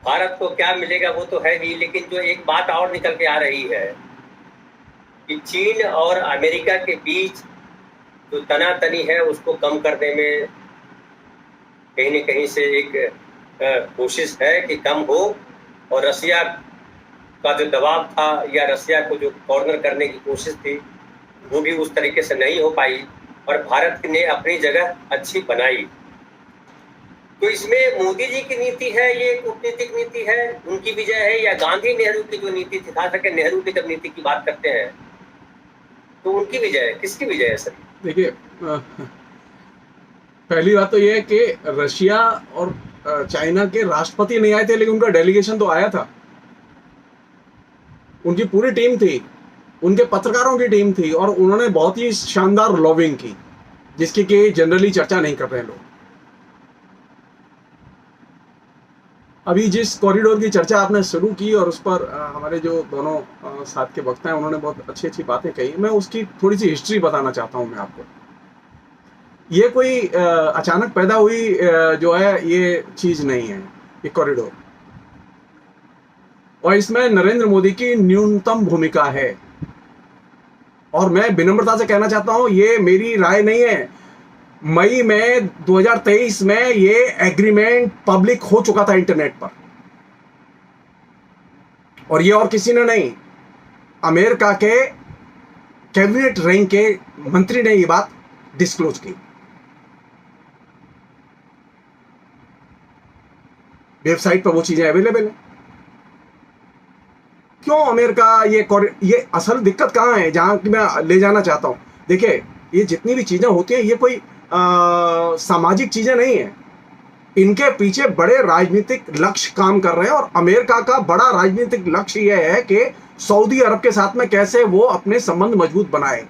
भारत को क्या मिलेगा वो तो है ही, लेकिन जो एक बात और निकल के आ रही है कि चीन और अमेरिका के बीच जो तनातनी है उसको कम करने में कहीं न कहीं से एक कोशिश है कि कम हो, और रसिया का जो दबाव था या रसिया को जो कॉर्नर करने की कोशिश थी, वो भी उस तरीके से नहीं हो पाई और भारत ने अपनी जगह अच्छी बनाई। तो इसमें मोदी जी की नीति है, ये कूटनीतिक नीति है, उनकी विजय है, या गांधी नेहरू की जो नीति थी, खास करके नेहरू की जब नीति की बात करते हैं तो उनकी विजय है, किसकी विजय है सर? देखिए, पहली बात तो ये है कि रशिया और चाइना के राष्ट्रपति नहीं आए थे, लेकिन उनका डेलीगेशन तो आया था। उनकी पूरी टीम थी, उनके पत्रकारों की टीम थी, और उन्होंने बहुत ही शानदार लॉबिंग की, जिसकी कि जनरली चर्चा नहीं कर रहे हैं लोग। अभी जिस कॉरिडोर की चर्चा आपने शुरू की और उस पर हमारे जो दोनों साथ के वक्ता हैं उन्होंने बहुत अच्छी अच्छी बातें कही। मैं उसकी थोड़ी सी हिस्ट्री बताना चाहता हूं मैं आपको। ये कोई अचानक पैदा हुई जो है ये चीज नहीं है, ये कॉरिडोर, और इसमें नरेंद्र मोदी की न्यूनतम भूमिका है। और मैं विनम्रता से कहना चाहता हूं, ये मेरी राय नहीं है। मई में 2023 में ये एग्रीमेंट पब्लिक हो चुका था इंटरनेट पर, और ये और किसी ने नहीं, अमेरिका के कैबिनेट रैंक के मंत्री ने ये बात डिस्क्लोज की। वेबसाइट पर वो चीजें अवेलेबल है। क्यों अमेरिका ये असल दिक्कत कहां है, जहां कि मैं ले जाना चाहता हूं। देखिए, ये जितनी भी चीजें होती हैं ये कोई सामाजिक चीजें नहीं है, इनके पीछे बड़े राजनीतिक लक्ष्य काम कर रहे हैं। और अमेरिका का बड़ा राजनीतिक लक्ष्य यह है कि सऊदी अरब के साथ में कैसे वो अपने संबंध मजबूत बनाए।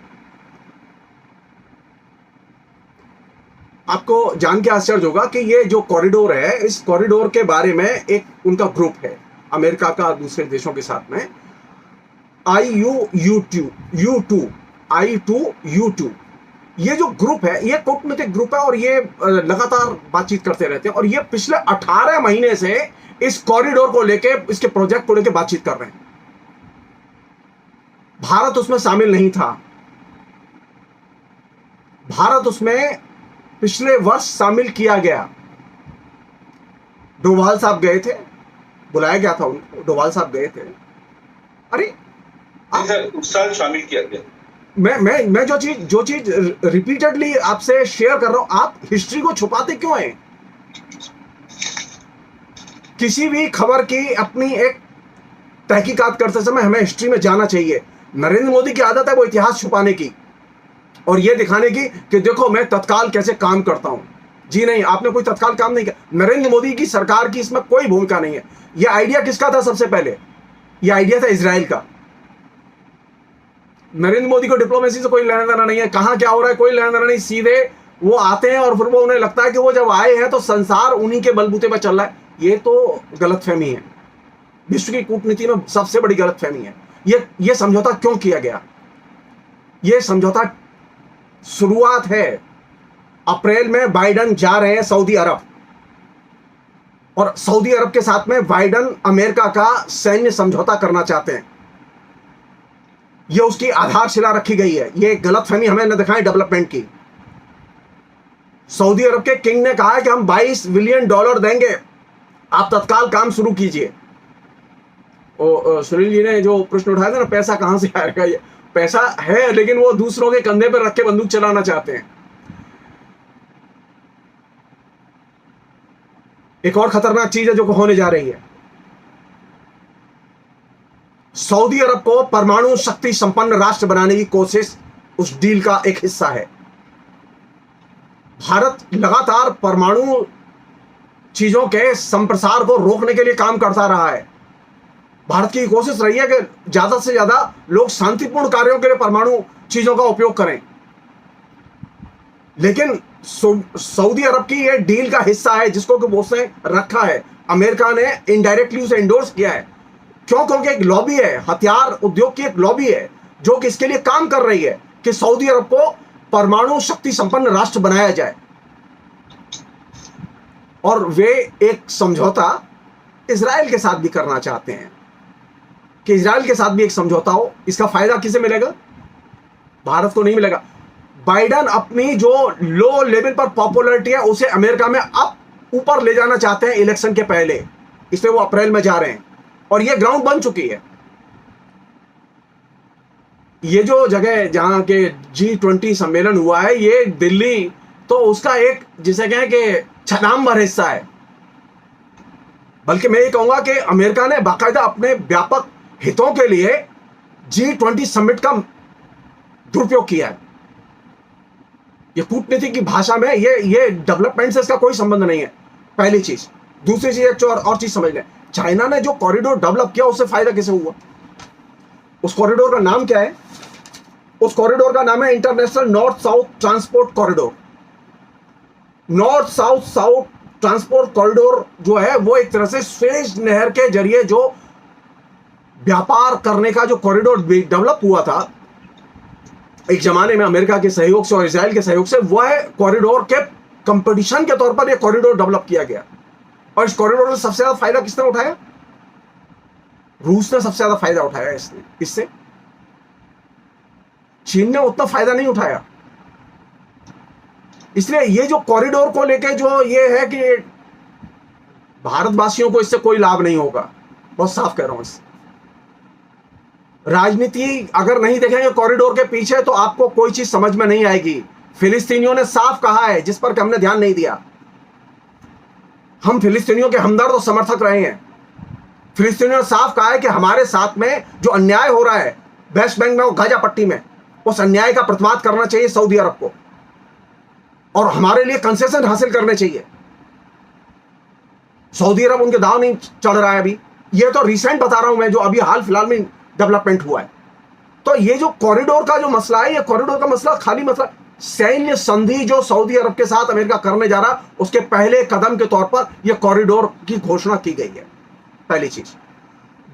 आपको जान के आश्चर्य होगा कि ये जो कॉरिडोर है, इस कॉरिडोर के बारे में एक उनका ग्रुप है अमेरिका का दूसरे देशों के साथ में, I2U2, ये जो ग्रुप है ये कूटनीतिक ग्रुप है, और ये लगातार बातचीत करते रहते हैं। और ये पिछले 18 महीने से इस कॉरिडोर को लेके, इसके प्रोजेक्ट को लेके बातचीत कर रहे हैं। भारत उसमें शामिल नहीं था। भारत उसमें पिछले वर्ष शामिल किया गया। डोभाल साहब गए थे, बुलाया गया था उनको, डोभाल साहब गए थे। अरे उस साल शामिल किया गया। मैं जो चीज रिपीटेडली आपसे शेयर कर रहा हूं, आप हिस्ट्री को छुपाते क्यों हैं? किसी भी खबर की अपनी एक तहकीकात करते समय हमें हिस्ट्री में जाना चाहिए। नरेंद्र मोदी की आदत है वो इतिहास छुपाने की और ये दिखाने की कि देखो मैं तत्काल कैसे काम करता हूं। जी नहीं, आपने कोई तत्काल काम नहीं किया। नरेंद्र मोदी की सरकार की इसमें कोई भूमिका नहीं है। यह आइडिया किसका था? सबसे पहले यह आइडिया था इजराइल का। नरेंद्र मोदी को डिप्लोमेसी से कोई लेना देना नहीं है, कहां क्या हो रहा है कोई लेना देना नहीं। सीधे वो आते हैं और फिर वो उन्हें लगता है कि वो जब आए हैं तो संसार उन्हीं के बलबूते पर चल रहा है। ये तो गलतफहमी है, विश्व की कूटनीति में सबसे बड़ी गलतफहमी है। ये समझौता क्यों किया गया? ये समझौता शुरुआत है, अप्रैल में बाइडन जा रहे हैं सऊदी अरब, और सऊदी अरब के साथ में बाइडन अमेरिका का सैन्य समझौता करना चाहते हैं। यह उसकी आधारशिला रखी गई है। यह गलतफहमी हमें न दिखाएं डेवलपमेंट की। सऊदी अरब के किंग ने कहा है कि हम $22 बिलियन देंगे, आप तत्काल काम शुरू कीजिए। सुनील जी ने जो प्रश्न उठाया था ना, पैसा कहां से आएगा, ये पैसा है लेकिन वो दूसरों के कंधे पर रख के बंदूक चलाना चाहते हैं। एक और खतरनाक चीज है जो होने जा रही है। सऊदी अरब को परमाणु शक्ति संपन्न राष्ट्र बनाने की कोशिश उस डील का एक हिस्सा है। भारत लगातार परमाणु चीजों के संप्रसार को रोकने के लिए काम करता रहा है। भारत की कोशिश रही है कि ज्यादा से ज्यादा लोग शांतिपूर्ण कार्यों के लिए परमाणु चीजों का उपयोग करें, लेकिन सऊदी अरब की यह डील का हिस्सा है जिसको कि उसने रखा है। अमेरिका ने इनडायरेक्टली उसे एंडोर्स किया है। क्यों? क्योंकि एक लॉबी है, हथियार उद्योग की एक लॉबी है जो कि इसके लिए काम कर रही है कि सऊदी अरब को परमाणु शक्ति संपन्न राष्ट्र बनाया जाए। और वे एक समझौता इजराइल के साथ भी करना चाहते हैं कि इजराइल के साथ भी एक समझौता हो। इसका फायदा किसे मिलेगा? भारत को नहीं मिलेगा। बाइडन अपनी जो लो लेवल पर पॉपुलैरिटी है उसे अमेरिका में अब ऊपर ले जाना चाहते हैं इलेक्शन के पहले, इसलिए वो अप्रैल में जा रहे हैं और ये ग्राउंड बन चुकी है। ये जो जगह जहां के G20 सम्मेलन हुआ है, ये दिल्ली तो उसका एक जिसे कहें कि छलांग भर हिस्सा है। बल्कि मैं ये कहूंगा कि अमेरिका ने बाकायदा अपने व्यापक हितों के लिए G20 समिट का दुरुपयोग किया है। ये कूटनीति की भाषा में ये डेवलपमेंट से इसका कोई संबंध नहीं है, पहली चीज। दूसरी चीज, एक और चीज समझ लें, चाइना ने जो कॉरिडोर डेवलप किया उससे फायदा किसे हुआ? उस कॉरिडोर का नाम क्या है? उस कॉरिडोर का नाम है international north south transport corridor. North south transport corridor जो है वो एक तरह से स्वेज नहर के जरिए जो व्यापार करने का जो कॉरिडोर डेवलप हुआ था एक जमाने में अमेरिका के सहयोग से और इजराइल के सहयोग से, वह कॉरिडोर के कंपटीशन के तौर पर यह कॉरिडोर डेवलप किया गया। और इस कॉरिडोर से सबसे ज्यादा फायदा किसने उठाया? रूस ने सबसे ज्यादा फायदा उठाया इससे। चीन ने उतना फायदा नहीं उठाया। इसलिए ये जो कॉरिडोर को लेके जो ये है कि भारतवासियों को इससे कोई लाभ नहीं होगा, बहुत साफ कह रहा हूं। इससे राजनीति अगर नहीं देखेंगे कॉरिडोर के पीछे तो आपको कोई चीज समझ में नहीं आएगी। फिलिस्तीनियों ने साफ कहा है, जिस पर कि हमने ध्यान नहीं दिया, हम फिलिस्तीनियों के हमदर्द और समर्थक रहे हैं। फिलिस्तीनियों ने साफ कहा है कि हमारे साथ में जो अन्याय हो रहा है वेस्ट बैंक में और गाजा पट्टी में, उस अन्याय का प्रतिवाद करना चाहिए सऊदी अरब को और हमारे लिए कंसेशन हासिल करने चाहिए। सऊदी अरब उनके दांव नहीं चढ़ रहा है अभी। ये तो रिसेंट बता रहा हूं मैं, जो अभी हाल फिलहाल में डेवलपमेंट हुआ है। तो ये जो कॉरिडोर का जो मसला है, ये कॉरिडोर का मसला खाली मसला सैन्य संधि जो सऊदी अरब के साथ अमेरिका करने जा रहा, उसके पहले कदम के तौर पर यह कॉरिडोर की घोषणा की गई है, पहली चीज।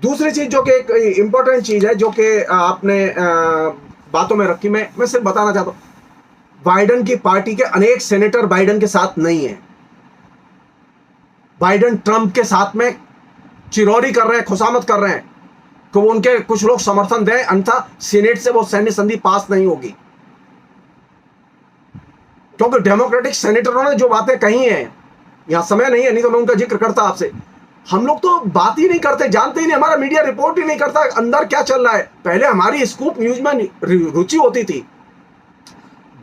दूसरी चीज जो कि एक इंपॉर्टेंट चीज है जो कि आपने बातों में रखी, मैं सिर्फ बताना चाहता हूं, बाइडन की पार्टी के अनेक सेनेटर बाइडन के साथ नहीं है। बाइडन ट्रंप के साथ में चिरौरी कर रहे हैं, खुशामत कर रहे हैं कि वो उनके कुछ लोग समर्थन दें, अन्यथा सीनेट से वो सैन्य संधि पास नहीं होगी। क्योंकि डेमोक्रेटिक सेनेटरों ने जो बातें कही हैं, यहां समय नहीं है, नहीं तो मैं उनका जिक्र करता आपसे। हम लोग तो बात ही नहीं करते, जानते ही नहीं, हमारा मीडिया रिपोर्ट ही नहीं करता अंदर क्या चल रहा है। पहले हमारी स्कूप न्यूज में रुचि होती थी।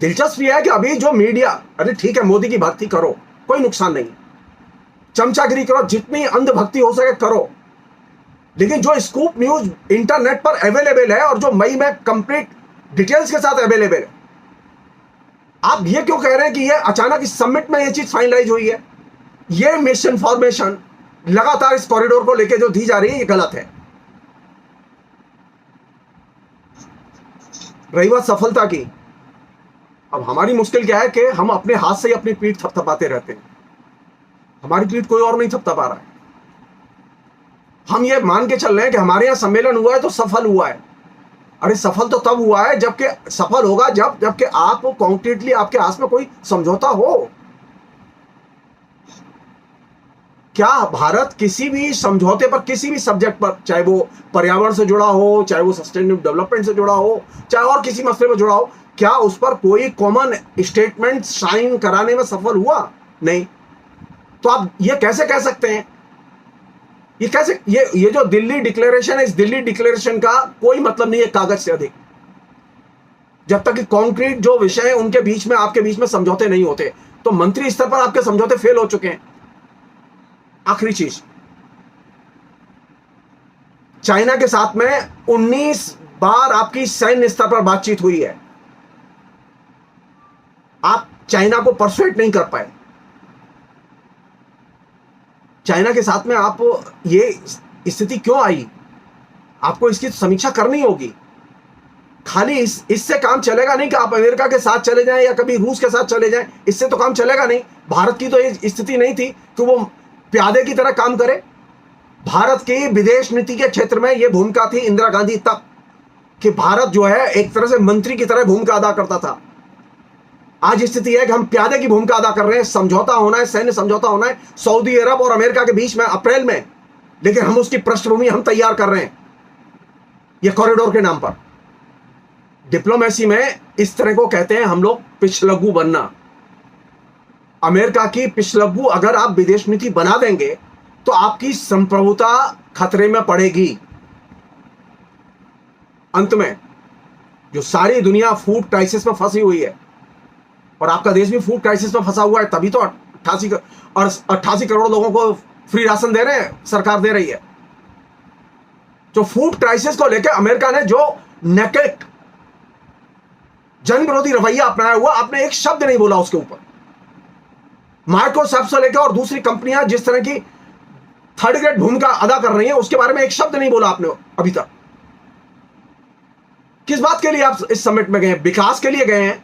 दिलचस्प यह है कि अभी जो मीडिया, अरे ठीक है मोदी की भक्ति करो, कोई नुकसान नहीं, चमचागिरी करो, जितनी अंधभक्ति हो सके करो, लेकिन जो स्कूप न्यूज इंटरनेट पर अवेलेबल है और जो मई में कंप्लीट डिटेल्स के साथ अवेलेबल है, आप ये क्यों कह रहे हैं कि ये अचानक इस समिट में ये चीज फाइनलाइज हुई है? ये मिस इन्फॉर्मेशन लगातार इस कॉरिडोर को लेकर जो दी जा रही है, ये गलत है। रही बात सफलता की, अब हमारी मुश्किल क्या है कि हम अपने हाथ से ही अपनी पीठ थपथपाते रहते हैं। हमारी पीठ कोई और नहीं थपथपा रहा है। हम ये मान के चल रहे हैं कि हमारे यहां सम्मेलन हुआ है तो सफल हुआ है। अरे सफल तो तब हुआ है जबकि सफल होगा जबकि आप कॉन्क्रीटली आपके हाथ में कोई समझौता हो। क्या भारत किसी भी समझौते पर, किसी भी सब्जेक्ट पर, चाहे वो पर्यावरण से जुड़ा हो, चाहे वो सस्टेनेबल डेवलपमेंट से जुड़ा हो, चाहे और किसी मसले पर जुड़ा हो, क्या उस पर कोई कॉमन स्टेटमेंट साइन कराने में सफल हुआ? नहीं। तो आप ये कैसे कह सकते हैं? ये कैसे, ये जो दिल्ली डिक्लेरेशन है, इस दिल्ली डिक्लेरेशन का कोई मतलब नहीं है कागज से अधिक, जब तक कि कॉन्क्रीट जो विषय है उनके बीच में, आपके बीच में समझौते नहीं होते। तो मंत्री स्तर पर आपके समझौते फेल हो चुके हैं। आखिरी चीज, चाइना के साथ में 19 बार आपकी सैन्य स्तर पर बातचीत हुई है, आप चाइना को परसुएट नहीं कर पाए। चाइना के साथ में आप, ये स्थिति क्यों आई? आपको इसकी समीक्षा करनी होगी। खाली इससे काम चलेगा नहीं कि आप अमेरिका के साथ चले जाएं या कभी रूस के साथ चले जाएं, इससे तो काम चलेगा नहीं। भारत की तो ये स्थिति नहीं थी कि वो प्यादे की तरह काम करे। भारत की विदेश नीति के क्षेत्र में यह भूमिका थी इंदिरा गांधी तक कि भारत जो है एक तरह से मंत्री की तरह भूमिका अदा करता था। आज स्थिति है कि हम प्यादे की भूमिका अदा कर रहे हैं। समझौता होना है, सैन्य समझौता होना है सऊदी अरब और अमेरिका के बीच में अप्रैल में, लेकिन हम उसकी पृष्ठभूमि हम तैयार कर रहे हैं ये कॉरिडोर के नाम पर। डिप्लोमेसी में इस तरह को कहते हैं हम लोग पिछलग्गू बनना। अमेरिका की पिछलग्गू अगर आप विदेश नीति बना देंगे तो आपकी संप्रभुता खतरे में पड़ेगी। अंत में जो सारी दुनिया फूड क्राइसिस में फंसी हुई है और आपका देश भी फूड क्राइसिस में फंसा हुआ है, तभी तो 88 करोड़ लोगों को फ्री राशन दे रहे हैं, सरकार दे रही है। जो फूड क्राइसिस को लेकर अमेरिका ने जो नेकेड जन विरोधी रवैया अपनाया हुआ, आपने एक शब्द नहीं बोला उसके ऊपर। माइक्रोसॉफ्ट से लेकर और दूसरी कंपनियां जिस तरह की थर्ड ग्रेड भूमिका अदा कर रही हैं, उसके बारे में एक शब्द नहीं बोला आपने अभी तक। किस बात के लिए आप इस समिट में गए हैं? विकास के लिए गए हैं,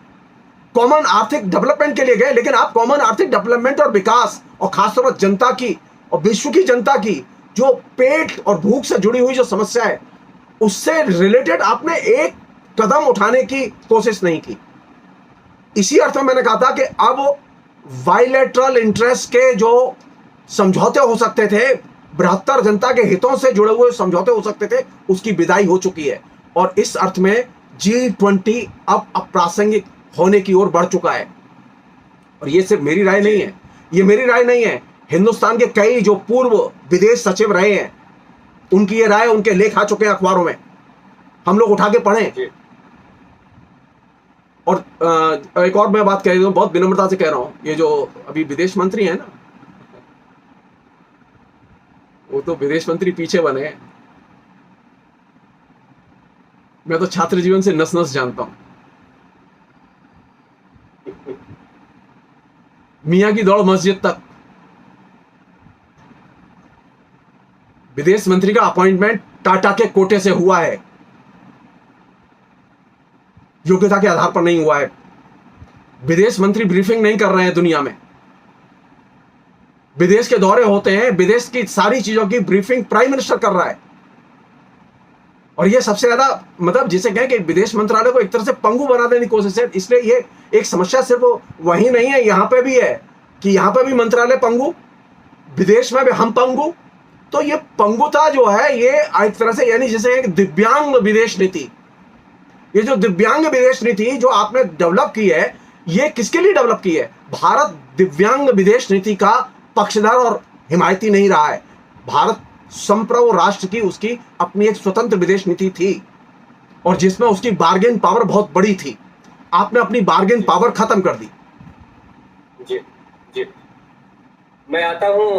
कॉमन आर्थिक डेवलपमेंट के लिए गए, लेकिन आप कॉमन आर्थिक डेवलपमेंट और विकास और खासतौर पर जनता की और विश्व की जनता की जो पेट और भूख से जुड़ी हुई जो समस्या है, उससे रिलेटेड आपने एक कदम उठाने की कोशिश नहीं की। इसी अर्थ में मैंने कहा था कि अब बायलैटरल इंटरेस्ट के जो समझौते हो सकते थे, बृहत्तर जनता के हितों से जुड़े हुए समझौते हो सकते थे, उसकी विदाई हो चुकी है। और इस अर्थ में G20 अब अप्रासंगिक होने की ओर बढ़ चुका है। और ये सिर्फ मेरी राय नहीं है, ये मेरी राय नहीं है, हिंदुस्तान के कई जो पूर्व विदेश सचिव रहे हैं उनकी ये राय, उनके लेख आ चुके हैं अखबारों में, हम लोग उठा के पढ़ें। और एक और मैं बात कह रही हूं, बहुत विनम्रता से कह रहा हूं, ये जो अभी विदेश मंत्री है ना, वो तो विदेश मंत्री पीछे बने हैं। मैं तो छात्र जीवन से नस नस जानता हूं। मियां की दौड़ मस्जिद तक। विदेश मंत्री का अपॉइंटमेंट टाटा के कोटे से हुआ है, योग्यता के आधार पर नहीं हुआ है। विदेश मंत्री ब्रीफिंग नहीं कर रहे हैं दुनिया में, विदेश के दौरे होते हैं, विदेश की सारी चीजों की ब्रीफिंग प्राइम मिनिस्टर कर रहा है। और ये सबसे ज्यादा मतलब जिसे कहें कि विदेश मंत्रालय को एक तरह से पंगु बना देने की कोशिश है। इसलिए ये एक समस्या सिर्फ वही नहीं है, यहां पे भी है कि यहां पे भी मंत्रालय पंगु, विदेश में भी हम पंगु। तो ये पंगुता जो है ये एक तरह से, यानी जैसे एक दिव्यांग विदेश नीति, ये जो दिव्यांग विदेश नीति जो आपने डेवलप की है, ये किसके लिए डेवलप की है? भारत दिव्यांग विदेश नीति का पक्षधर और हिमायती नहीं रहा है। भारत संप्रभु राष्ट्र की उसकी अपनी एक स्वतंत्र विदेश नीति थी और जिसमें उसकी बार्गेन पावर बहुत बड़ी थी। आपने अपनी बार्गेन पावर खत्म कर दी। जी जी, मैं आता हूं